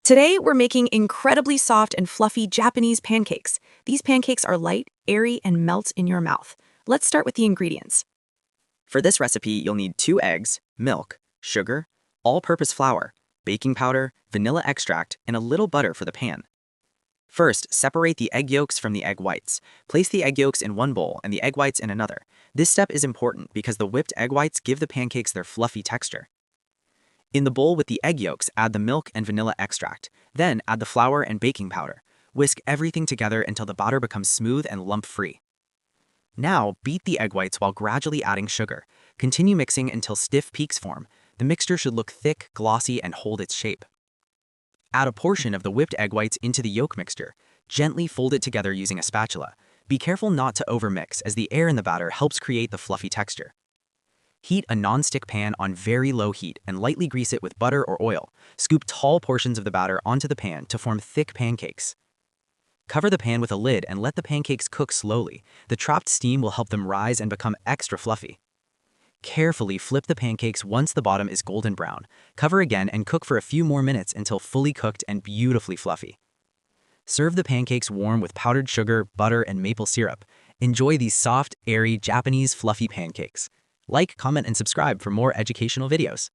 Today, we're making incredibly soft and fluffy Japanese pancakes. These pancakes are light, airy, and melt in your mouth. Let's start with the ingredients. For this recipe, you'll need 2 eggs, milk, sugar, all-purpose flour, baking powder, vanilla extract, and a little butter for the pan. First, separate the egg yolks from the egg whites. Place the egg yolks in one bowl and the egg whites in another. This step is important because the whipped egg whites give the pancakes their fluffy texture. In the bowl with the egg yolks, add the milk and vanilla extract. Then add the flour and baking powder. Whisk everything together until the batter becomes smooth and lump-free. Now, beat the egg whites while gradually adding sugar. Continue mixing until stiff peaks form. The mixture should look thick, glossy, and hold its shape. Add a portion of the whipped egg whites into the yolk mixture. Gently fold it together using a spatula. Be careful not to overmix, as the air in the batter helps create the fluffy texture. Heat a non-stick pan on very low heat and lightly grease it with butter or oil. Scoop tall portions of the batter onto the pan to form thick pancakes. Cover the pan with a lid and let the pancakes cook slowly. The trapped steam will help them rise and become extra fluffy. Carefully flip the pancakes once the bottom is golden brown. Cover again and cook for a few more minutes until fully cooked and beautifully fluffy. Serve the pancakes warm with powdered sugar, butter, and maple syrup. Enjoy these soft, airy, Japanese fluffy pancakes. Like, comment, and subscribe for more educational videos.